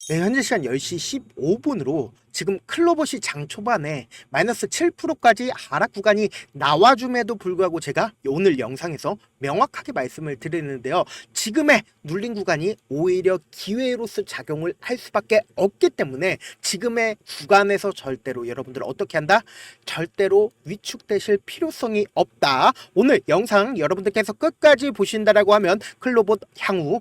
네, 현재 시간 10시 15분으로 지금 클로버시 장 초반에 마이너스 7%까지 하락 구간이 나와줌에도 불구하고 제가 오늘 영상에서 명확하게 말씀을 드리는데요. 지금의 눌린 구간이 오히려 기회로서 작용을 할 수밖에 없기 때문에 지금의 구간에서 절대로 여러분들 어떻게 한다? 절대로 위축되실 필요성이 없다. 오늘 영상 여러분들께서 끝까지 보신다라고 하면 클로버 향후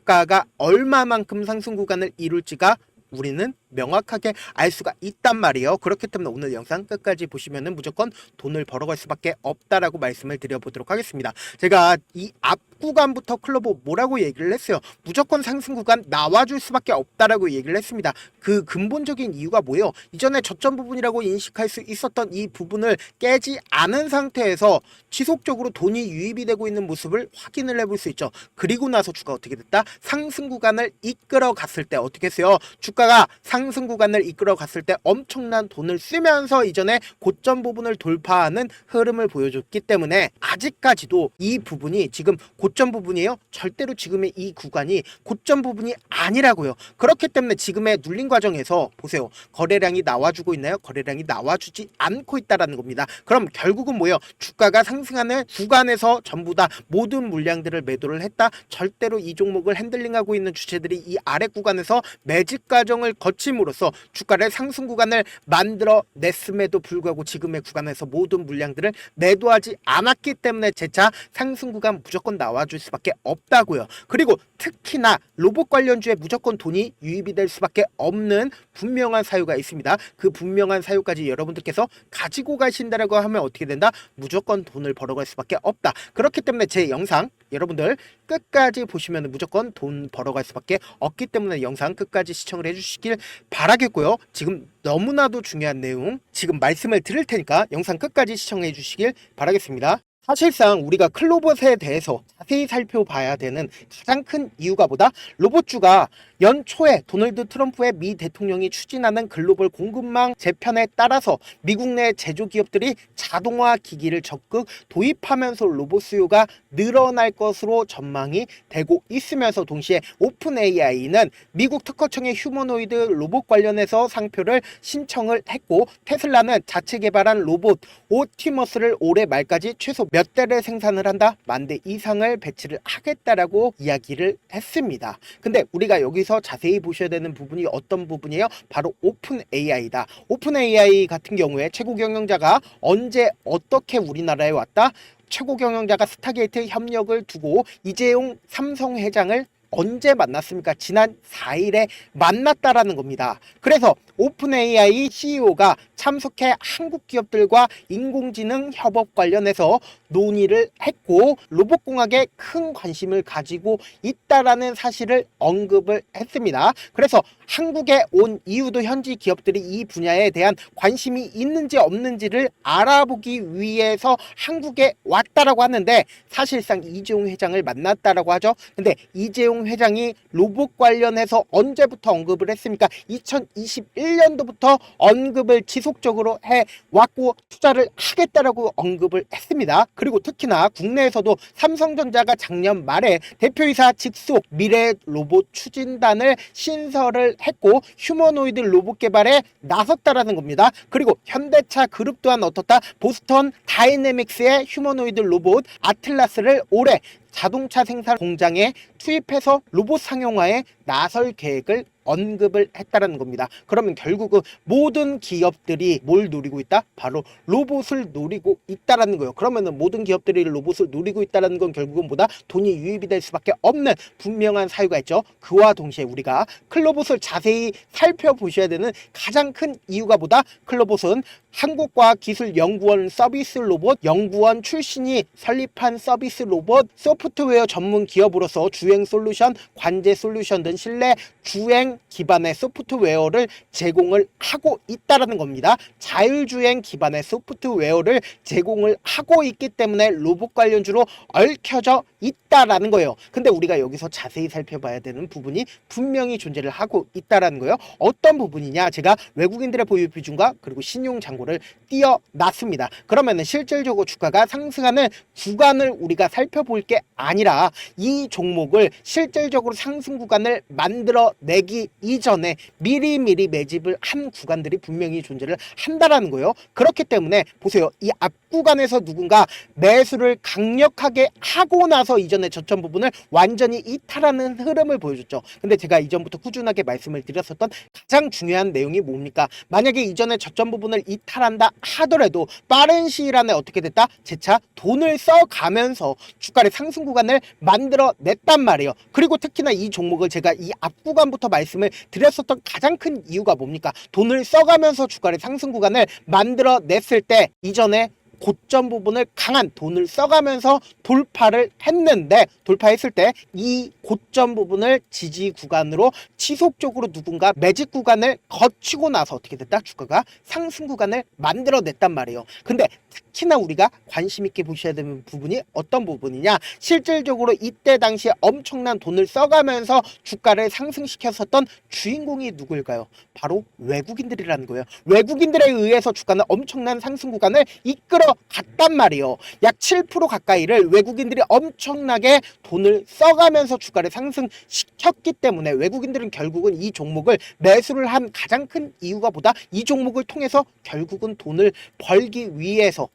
주가가 얼마만큼 상승 구간을 이룰지가 우리는 명확하게 알 수가 있단 말이에요. 그렇기 때문에 오늘 영상 끝까지 보시면은 무조건 돈을 벌어갈 수밖에 없다라고 말씀을 드려보도록 하겠습니다. 제가 이 앞 구간부터 클로버 뭐라고 얘기를 했어요. 무조건 상승 구간 나와줄 수밖에 없다라고 얘기를 했습니다. 그 근본적인 이유가 뭐예요? 이전에 저점 부분이라고 인식할 수 있었던 이 부분을 깨지 않은 상태에서 지속적으로 돈이 유입이 되고 있는 모습을 확인을 해볼 수 있죠. 그리고 나서 주가 어떻게 됐다? 상승 구간을 이끌어 갔을 때 어떻게 했어요? 주가가 상승 구간을 이끌어 갔을 때 엄청난 돈을 쓰면서 이전에 고점 부분을 돌파하는 흐름을 보여줬기 때문에 아직까지도 이 부분이 지금 고점 부분이에요. 절대로 지금의 이 구간이 고점 부분이 아니라고요. 그렇기 때문에 지금의 눌린 과정에서 보세요. 거래량이 나와주고 있나요? 거래량이 나와주지 않고 있다는 겁니다. 그럼 결국은 뭐예요? 주가가 상승하는 구간에서 전부 다 모든 물량들을 매도를 했다. 절대로 이 종목을 핸들링하고 있는 주체들이 이 아래 구간에서 매집 과정을 거침으로써 주가를 상승 구간을 만들어 냈음에도 불구하고 지금의 구간에서 모든 물량들을 매도하지 않았기 때문에 재차 상승 구간 무조건 나와줄 수밖에 없다고요. 그리고 특히나 로봇 관련주에 무조건 돈이 유입이 될 수밖에 없는 분명한 사유가 있습니다. 그 분명한 사유까지 여러분들께서 가지고 가신다라고 하면 어떻게 된다? 무조건 돈을 벌어갈 수밖에 없다. 그렇기 때문에 제 영상 여러분들 끝까지 보시면 무조건 돈 벌어갈 수밖에 없기 때문에 영상 끝까지 시청을 해주시길 바라겠고요. 지금 너무나도 중요한 내용 지금 말씀을 드릴 테니까 영상 끝까지 시청해 주시길 바라겠습니다. 사실상 우리가 클로버에 대해서 자세히 살펴봐야 되는 가장 큰 이유가 뭐다? 로봇주가 연초에 도널드 트럼프의 미 대통령이 추진하는 글로벌 공급망 재편에 따라서 미국 내 제조기업들이 자동화 기기를 적극 도입하면서 로봇 수요가 늘어날 것으로 전망이 되고 있으면서 동시에 오픈 AI는 미국 특허청의 휴머노이드 로봇 관련해서 상표를 신청을 했고 테슬라는 자체 개발한 로봇 옵티머스를 올해 말까지 최소 몇 대를 생산을 한다? 10,000대 이상을 배치를 하겠다라고 이야기를 했습니다. 근데 우리가 여기서 자세히 보셔야 되는 부분이 어떤 부분이에요? 바로 오픈 AI다. 오픈 AI 같은 경우에 최고 경영자가 언제 어떻게 우리나라에 왔다? 최고 경영자가 스타게이트 협력을 두고 이재용 삼성 회장을 언제 만났습니까? 지난 4일에 만났다라는 겁니다. 그래서 오픈 AI CEO가 참석해 한국 기업들과 인공지능 협업 관련해서 논의를 했고 로봇공학에 큰 관심을 가지고 있다라는 사실을 언급을 했습니다. 그래서 한국에 온 이유도 현지 기업들이 이 분야에 대한 관심이 있는지 없는지를 알아보기 위해서 한국에 왔다라고 하는데 사실상 이재용 회장을 만났다라고 하죠. 근데 이재용 회장이 로봇 관련해서 언제부터 언급을 했습니까? 2021년도부터 언급을 지속적으로 해왔고 투자를 하겠다라고 언급을 했습니다. 그리고 특히나 국내에서도 삼성전자가 작년 말에 대표이사 직속 미래 로봇 추진단을 신설을 했고 휴머노이드 로봇 개발에 나섰다라는 겁니다. 그리고 현대차 그룹 또한 어떻다? 보스턴 다이내믹스의 휴머노이드 로봇 아틀라스를 올해 자동차 생산 공장에 투입해서 로봇 상용화에 나설 계획을 언급을 했다는 겁니다. 그러면 결국은 모든 기업들이 뭘 노리고 있다? 바로 로봇을 노리고 있다는 거예요. 그러면 모든 기업들이 로봇을 노리고 있다는 건 결국은 뭐다? 돈이 유입이 될 수밖에 없는 분명한 사유가 있죠. 그와 동시에 우리가 클로봇을 자세히 살펴보셔야 되는 가장 큰 이유가 뭐다? 클로봇은 한국과학기술연구원 서비스 로봇 연구원 출신이 설립한 서비스 로봇 소프트웨어 전문 기업으로서 주행 솔루션, 관제 솔루션 등 실내 주행 기반의 소프트웨어를 제공을 하고 있다는 겁니다. 자율주행 기반의 소프트웨어를 제공을 하고 있기 때문에 로봇 관련주로 얽혀져 있다라는 거예요. 근데 우리가 여기서 자세히 살펴봐야 되는 부분이 분명히 존재를 하고 있다라는 거예요. 어떤 부분이냐? 제가 외국인들의 보유 비중과 그리고 신용 잔고를 띄어놨습니다. 그러면은 실질적으로 주가가 상승하는 구간을 우리가 살펴볼 게 아니라 이 종목을 실질적으로 상승 구간을 만들어내기 하기 이전에 미리미리 매집을 한 구간들이 분명히 존재를 한다라는 거예요. 그렇기 때문에 보세요. 이 앞 구간에서 누군가 매수를 강력하게 하고 나서 이전에 저점 부분을 완전히 이탈하는 흐름을 보여줬죠. 근데 제가 이전부터 꾸준하게 말씀을 드렸었던 가장 중요한 내용이 뭡니까? 만약에 이전에 저점 부분을 이탈한다 하더라도 빠른 시일 안에 어떻게 됐다? 재차 돈을 써가면서 주가의 상승 구간을 만들어 냈단 말이에요. 그리고 특히나 이 종목을 제가 이 앞 구간부터 말씀을 드렸었던 가장 큰 이유가 뭡니까? 돈을 써가면서 주가의 상승 구간을 만들어 냈을 때 이전에 고점 부분을 강한 돈을 써가면서 돌파를 했는데, 돌파했을 때 이 고점 부분을 지지 구간으로 지속적으로 누군가 매집 구간을 거치고 나서 어떻게 됐다? 주가가 상승 구간을 만들어냈단 말이에요. 근데 특히나 우리가 관심 있게 보셔야 되는 부분이 어떤 부분이냐, 실질적으로 이때 당시에 엄청난 돈을 써가면서 주가를 상승시켰었던 주인공이 누구일까요? 바로 외국인들이라는 거예요. 외국인들에 의해서 주가는 엄청난 상승 구간을 이끌어 갔단 말이에요. 약 7% 가까이를 외국인들이 엄청나게 돈을 써가면서 주가를 상승시켰기 때문에 외국인들은 결국은 이 종목을 매수를 한 가장 큰 이유가 보다 이 종목을 통해서 결국은 돈을 벌기 위해서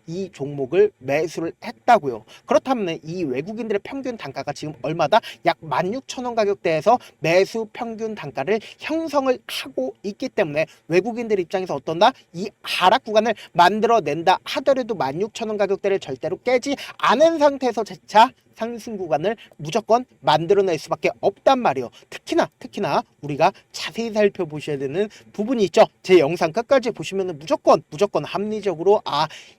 이 종목을 매수를 했다고요. 그렇다면 이 외국인들의 평균 단가가 지금 얼마다? 약 16,000원 가격대에서 매수 평균 단가를 형성을 하고 있기 때문에 외국인들 입장에서 어떤다? 이 하락 구간을 만들어낸다 하더라도 16,000원 가격대를 절대로 깨지 않은 상태에서 재차 상승 구간을 무조건 만들어낼 수밖에 없단 말이에요. 특히나 우리가 자세히 살펴보셔야 되는 부분이 있죠. 제 영상 끝까지 보시면 무조건 합리적으로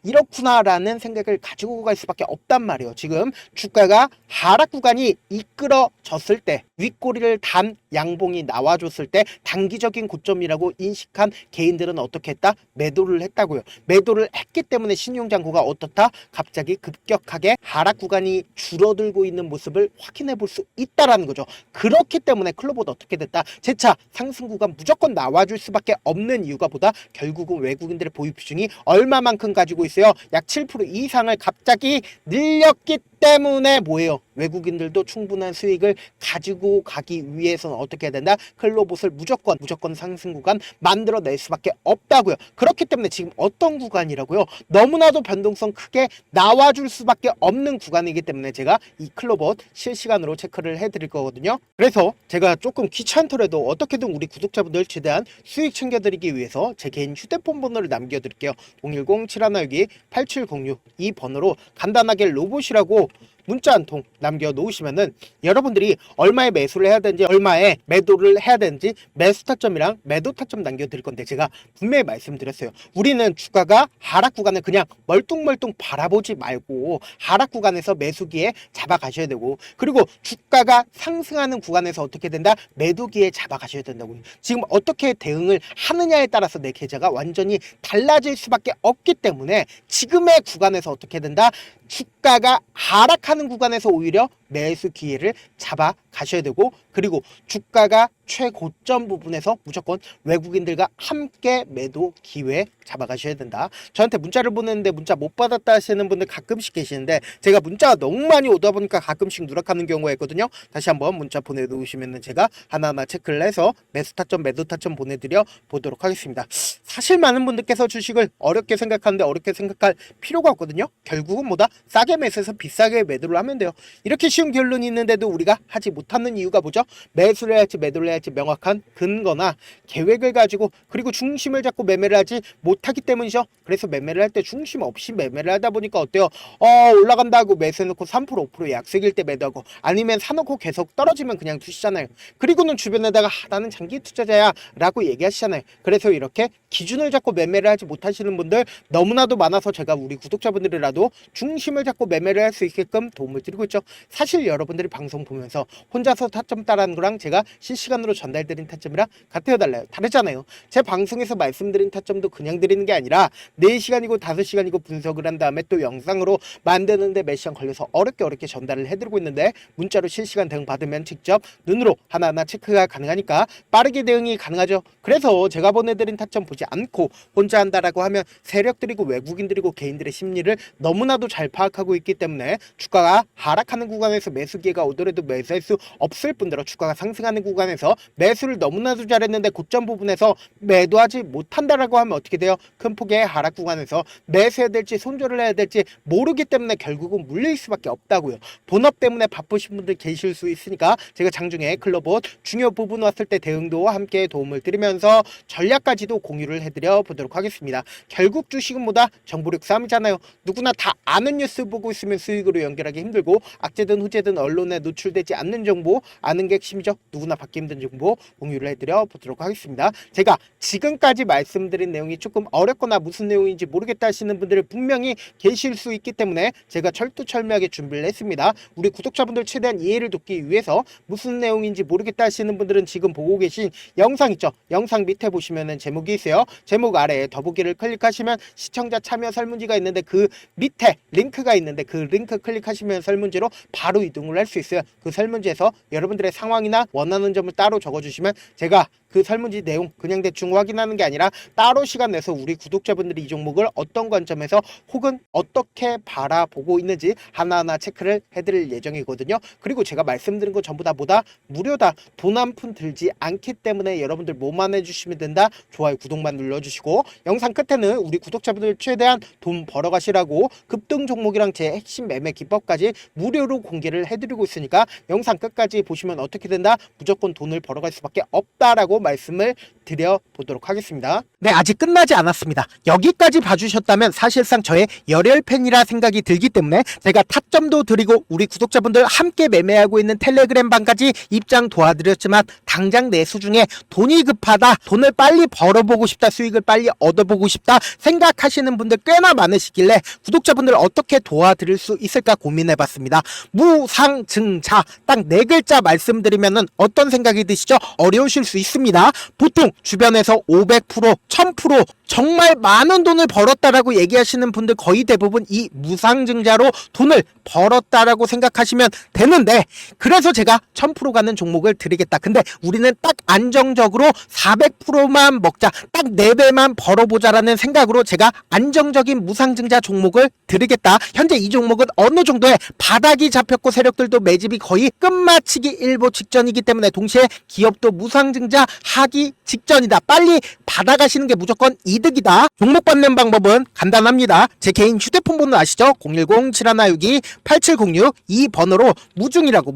이렇구나라는 생각을 가지고 갈 수밖에 없단 말이에요. 지금 주가가 하락 구간이 이끌어졌을 때, 윗꼬리를 단 양봉이 나와줬을 때 단기적인 고점이라고 인식한 개인들은 어떻게 했다? 매도를 했다고요. 매도를 했기 때문에 신용장고가 어떻다? 갑자기 급격하게 하락 구간이 줄어들고 있는 모습을 확인해 볼 수 있다라는 거죠. 그렇기 때문에 클로버도 어떻게 됐다? 재차 상승 구간 무조건 나와줄 수밖에 없는 이유가 보다 결국은 외국인들의 보유 비중이 얼마만큼 가지고 있어요? 약 7% 이상을 갑자기 늘렸기 때문에 뭐예요? 외국인들도 충분한 수익을 가지고 가기 위해서는 어떻게 해야 된다? 클로봇을 무조건 상승 구간 만들어낼 수밖에 없다고요. 그렇기 때문에 지금 어떤 구간이라고요? 너무나도 변동성 크게 나와줄 수밖에 없는 구간이기 때문에 제가 이 클로봇 실시간으로 체크를 해드릴 거거든요. 그래서 제가 조금 귀찮더라도 어떻게든 우리 구독자분들 최대한 수익 챙겨드리기 위해서 제 개인 휴대폰 번호를 남겨드릴게요. 010-7192-8706 이 번호로 간단하게 로봇이라고 문자 한 통 남겨놓으시면은 여러분들이 얼마에 매수를 해야 되는지, 얼마에 매도를 해야 되는지 매수 타점이랑 매도 타점 남겨드릴 건데, 제가 분명히 말씀드렸어요. 우리는 주가가 하락 구간을 그냥 멀뚱멀뚱 바라보지 말고 하락 구간에서 매수기에 잡아가셔야 되고, 그리고 주가가 상승하는 구간에서 어떻게 된다? 매도기에 잡아가셔야 된다고요. 지금 어떻게 대응을 하느냐에 따라서 내 계좌가 완전히 달라질 수밖에 없기 때문에 지금의 구간에서 어떻게 된다? 주가가 하락하는 구간에서 오히려 매수 기회를 잡아 가셔야 되고, 그리고 주가가 최고점 부분에서 무조건 외국인들과 함께 매도 기회 잡아 가셔야 된다. 저한테 문자를 보냈는데 문자 못 받았다 하시는 분들 가끔씩 계시는데, 제가 문자가 너무 많이 오다 보니까 가끔씩 누락하는 경우가 있거든요. 다시 한번 문자 보내놓으시면 제가 하나하나 체크를 해서 매수 타점 매도 타점 보내드려 보도록 하겠습니다. 사실 많은 분들께서 주식을 어렵게 생각하는데 어렵게 생각할 필요가 없거든요. 결국은 뭐다? 싸게 매수해서 비싸게 매도를 하면 돼요. 이렇게 쉬운 결론이 있는데도 우리가 하지 못하는 이유가 뭐죠? 매수를 해야 할지 매도를 해야 할지 명확한 근거나 계획을 가지고, 그리고 중심을 잡고 매매를 하지 못하기 때문이죠. 그래서 매매를 할 때 중심 없이 매매를 하다 보니까 어때요? 올라간다고 매수해놓고 3% 5% 약세일 때 매도하고, 아니면 사놓고 계속 떨어지면 그냥 두시잖아요. 그리고는 주변에다가 나는 장기 투자자야 라고 얘기하시잖아요. 그래서 이렇게 기준을 잡고 매매를 하지 못하시는 분들 너무나도 많아서 제가 우리 구독자분들이라도 중심을 잡고 매매를 할 수 있게끔 도움을 드리고 있죠. 사실 여러분들이 방송 보면서 혼자서 타점 따라하는 거랑 제가 실시간으로 전달드린 타점이랑 같아요, 달라요? 다르잖아요. 제 방송에서 말씀드린 타점도 그냥 드리는 게 아니라 4시간이고 5시간이고 분석을 한 다음에 또 영상으로 만드는데 몇 시간 걸려서 어렵게 전달을 해드리고 있는데, 문자로 실시간 대응 받으면 직접 눈으로 하나하나 체크가 가능하니까 빠르게 대응이 가능하죠. 그래서 제가 보내드린 타점 보지 않고 혼자 한다라고 하면 세력들이고 외국인들이고 개인들의 심리를 너무나도 잘 파악하고 있기 때문에 주가 주가가 하락하는 구간에서 매수 기회가 오더라도 매수할 수 없을 뿐더러 주가가 상승하는 구간에서 매수를 너무나도 잘했는데 고점 부분에서 매도하지 못한다라고 하면 어떻게 돼요? 큰 폭의 하락 구간에서 매수해야 될지 손절을 해야 될지 모르기 때문에 결국은 물릴 수밖에 없다고요. 본업 때문에 바쁘신 분들 계실 수 있으니까 제가 장중에 클로봇 중요 부분 왔을 때 대응도 함께 도움을 드리면서 전략까지도 공유를 해드려 보도록 하겠습니다. 결국 주식은 뭐다? 정보력 싸움이잖아요. 누구나 다 아는 뉴스 보고 있으면 수익으로 연결하기 힘들고 악재든 후재든 언론에 노출되지 않는 정보 아는 게 핵심이죠. 누구나 받기 힘든 정보 공유를 해드려 보도록 하겠습니다. 제가 지금까지 말씀드린 내용이 조금 어렵거나 무슨 내용인지 모르겠다 하시는 분들이 분명히 계실 수 있기 때문에 제가 철두철미하게 준비를 했습니다. 우리 구독자분들 최대한 이해를 돕기 위해서 무슨 내용인지 모르겠다 하시는 분들은 지금 보고 계신 영상 있죠? 영상 밑에 보시면은 제목이 있어요. 제목 아래에 더보기를 클릭하시면 시청자 참여 설문지가 있는데 그 밑에 링크가 있는데 그 링크 클릭하시면 설문지로 바로 이동을 할 수 있어요. 그 설문지에서 여러분들의 상황이나 원하는 점을 따로 적어주시면 제가 그 설문지 내용 그냥 대충 확인하는 게 아니라 따로 시간 내서 우리 구독자분들이 이 종목을 어떤 관점에서 혹은 어떻게 바라보고 있는지 하나하나 체크를 해드릴 예정이거든요. 그리고 제가 말씀드린 거 전부 다 뭐다? 무료다. 돈 한 푼 들지 않기 때문에 여러분들 뭐만 해주시면 된다. 좋아요 구독만 눌러주시고 영상 끝에는 우리 구독자분들 최대한 돈 벌어가시라고 급등 종목이랑 제 핵심 매매 기법까지 무료로 공개를 해드리고 있으니까 영상 끝까지 보시면 어떻게 된다? 무조건 돈을 벌어갈 수밖에 없다라고 말씀을 드려보도록 하겠습니다. 네, 아직 끝나지 않았습니다. 여기까지 봐주셨다면 사실상 저의 열혈 팬이라 생각이 들기 때문에 제가 타점도 드리고 우리 구독자분들 함께 매매하고 있는 텔레그램 방까지 입장 도와드렸지만 당장 내 수중에 돈이 급하다, 돈을 빨리 벌어보고 싶다, 수익을 빨리 얻어보고 싶다 생각하시는 분들 꽤나 많으시길래 구독자분들 어떻게 도와드릴 수 있을까 고민해봤습니다. 무상증자 딱 4글자 말씀드리면은 어떤 생각이 드시죠? 어려우실 수 있습니다. 보통 주변에서 500%, 1000% 정말 많은 돈을 벌었다라고 얘기하시는 분들 거의 대부분 이 무상증자로 돈을 벌었다라고 생각하시면 되는데, 그래서 제가 1000% 가는 종목을 드리겠다. 근데 우리는 딱 안정적으로 400%만 먹자, 딱 4배만 벌어보자라는 생각으로 제가 안정적인 무상증자 종목을 드리겠다. 현재 이 종목은 어느 정도의 바닥이 잡혔고 세력들도 매집이 거의 끝마치기 일보 직전이기 때문에 동시에 기업도 무상증자 하기 직전이다. 빨리 받아가시는 게 무조건 이득이다. 종목 받는 방법은 간단합니다. 제 개인 휴대폰 번호 아시죠? 010-7162-8706 이 번호로 무중이라고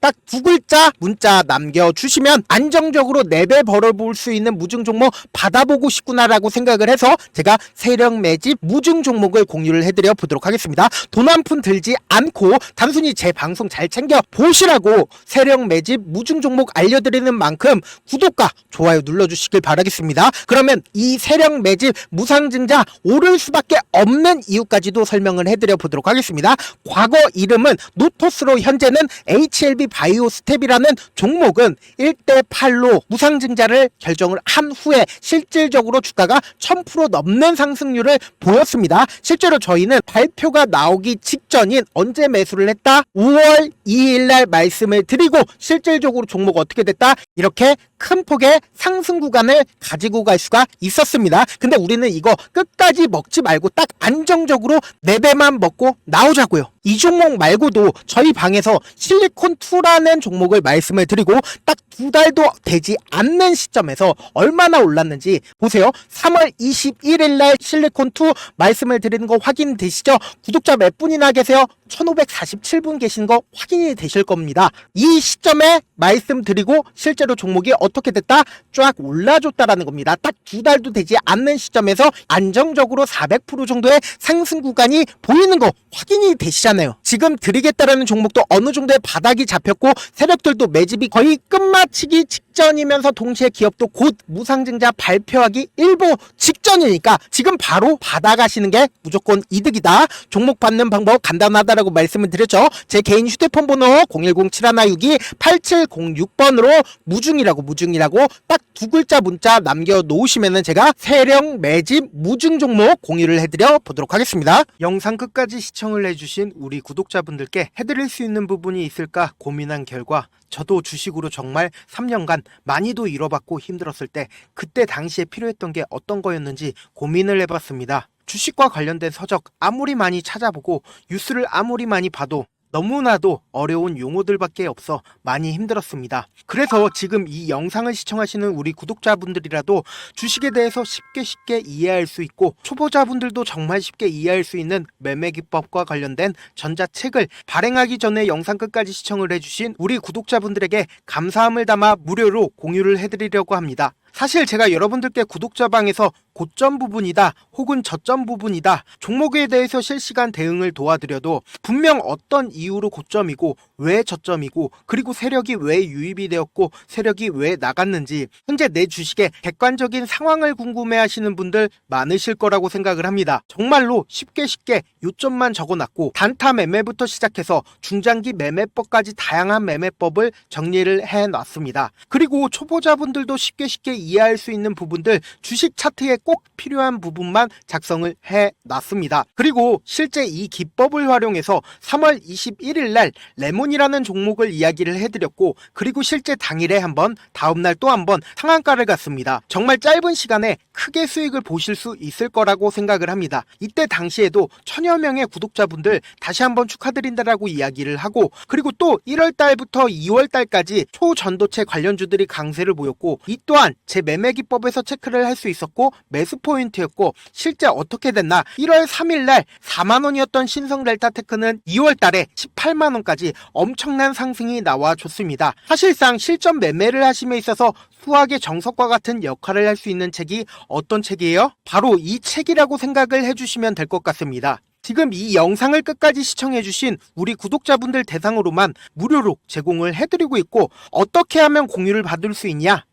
딱 2글자 문자 남겨주시면 안정적으로 4배 벌어볼 수 있는 무중 종목 받아보고 싶구나라고 생각을 해서 제가 세력 매집 무중 종목을 공유를 해드려 보도록 하겠습니다. 돈 한 푼 들지 않고 단순히 제 방송 잘 챙겨 보시라고 세력 매집 무중 종목 알려드리는 만큼 구독과 좋아요 눌러주시길 바라겠습니다. 그러면 이 세력 매집 무상증자 오를 수밖에 없는 이유까지도 설명을 해드려 보도록 하겠습니다. 과거 이름은 노토스로 현재는 HLB 바이오 스텝이라는 종목은 1대8로 무상증자를 결정을 한 후에 실질적으로 주가가 1000% 넘는 상승률을 보였습니다. 실제로 저희는 발표가 나오기 직전인 언제 매수를 했다? 5월 2일날 말씀을 드리고 실질적으로 종목 어떻게 됐다? 이렇게 큰 폭의 상승 구간을 가지고 갈 수가 있었습니다. 근데 우리는 이거 끝까지 먹지 말고 딱 안정적으로 4배만 먹고 나오자고요. 이 종목 말고도 저희 방에서 실리콘2라는 종목을 말씀을 드리고 딱 2달도 되지 않는 시점에서 얼마나 올랐는지 보세요. 3월 21일 날 실리콘2 말씀을 드리는 거 확인되시죠? 구독자 몇 분이나 계세요? 1547분 계신 거 확인이 되실 겁니다. 이 시점에 말씀드리고 실제로 종목이 어떻게 됐다? 쫙 올라줬다라는 겁니다. 딱 2달도 되지 않는 시점에서 안정적으로 400% 정도의 상승 구간이 보이는 거 확인이 되시잖아요. 지금 드리겠다라는 종목도 어느 정도의 바닥이 잡혔고 세력들도 매집이 거의 끝마치기 직전이면서 동시에 기업도 곧 무상증자 발표하기 일보 직전이니까 지금 바로 받아가시는 게 무조건 이득이다. 종목 받는 방법 간단하다라고 말씀을 드렸죠. 제 개인 휴대폰 번호 010-7162-8706번으로 무중이라고 딱 2글자 문자 남겨놓으시면은 제가 세력 매집 무중 종목 공유를 해드려 보도록 하겠습니다. 영상 끝까지 시청을 해주신 우리 구독자분들께 해드릴 수 있는 부분이 있을까 고민한 결과 저도 주식으로 정말 3년간 많이도 잃어봤고 힘들었을 때 그때 당시에 필요했던 게 어떤 거였는지 고민을 해봤습니다. 주식과 관련된 서적 아무리 많이 찾아보고 뉴스를 아무리 많이 봐도 너무나도 어려운 용어들밖에 없어 많이 힘들었습니다. 그래서 지금 이 영상을 시청하시는 우리 구독자분들이라도 주식에 대해서 쉽게 이해할 수 있고 초보자분들도 정말 쉽게 이해할 수 있는 매매기법과 관련된 전자책을 발행하기 전에 영상 끝까지 시청을 해주신 우리 구독자분들에게 감사함을 담아 무료로 공유를 해드리려고 합니다. 사실 제가 여러분들께 구독자방에서 고점 부분이다 혹은 저점 부분이다 종목에 대해서 실시간 대응을 도와드려도 분명 어떤 이유로 고점이고 왜 저점이고 그리고 세력이 왜 유입이 되었고 세력이 왜 나갔는지 현재 내 주식의 객관적인 상황을 궁금해하시는 분들 많으실 거라고 생각을 합니다. 정말로 쉽게 요점만 적어놨고 단타 매매부터 시작해서 중장기 매매법까지 다양한 매매법을 정리를 해놨습니다. 그리고 초보자분들도 쉽게 이해할 수 있는 부분들 주식 차트에 꼭 필요한 부분만 작성을 해놨습니다. 그리고 실제 이 기법을 활용해서 3월 21일 날 레몬이라는 종목을 이야기를 해드렸고 그리고 실제 당일에 한번 다음날 또 한번 상한가를 갔습니다. 정말 짧은 시간에 크게 수익을 보실 수 있을 거라고 생각을 합니다. 이때 당시에도 1000여 명의 구독자분들 다시 한번 축하드린다라고 이야기를 하고 그리고 또 1월 달부터 2월 달까지 초전도체 관련주들이 강세를 보였고 이 또한 제 매매기법에서 체크를 할 수 있었고 매수 포인트였고 실제 어떻게 됐나 1월 3일 날 4만원이었던 신성 델타테크는 2월 달에 18만원까지 엄청난 상승이 나와줬습니다. 사실상 실전 매매를 하심에 있어서 수학의 정석과 같은 역할을 할 수 있는 책이 어떤 책이에요? 바로 이 책이라고 생각을 해주시면 될 것 같습니다. 지금 이 영상을 끝까지 시청해주신 우리 구독자분들 대상으로만 무료로 제공을 해드리고 있고 어떻게 하면 공유를 받을 수 있냐?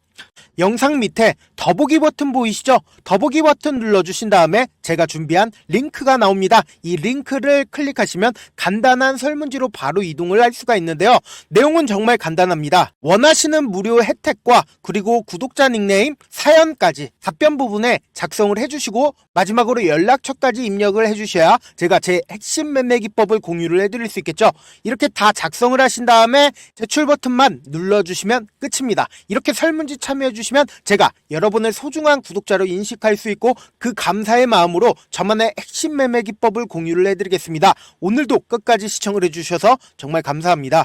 영상 밑에 더보기 버튼 보이시죠? 더보기 버튼 눌러주신 다음에 제가 준비한 링크가 나옵니다. 이 링크를 클릭하시면 간단한 설문지로 바로 이동을 할 수가 있는데요. 내용은 정말 간단합니다. 원하시는 무료 혜택과 그리고 구독자 닉네임, 사연까지 답변 부분에 작성을 해주시고 마지막으로 연락처까지 입력을 해주셔야 제가 제 핵심 매매 기법을 공유를 해드릴 수 있겠죠. 이렇게 다 작성을 하신 다음에 제출 버튼만 눌러주시면 끝입니다. 이렇게 설문지 참여해주시면 제가 여러분을 소중한 구독자로 인식할 수 있고 그 감사의 마음으로 저만의 핵심 매매 기법을 공유를 해드리겠습니다. 오늘도 끝까지 시청을 해주셔서 정말 감사합니다.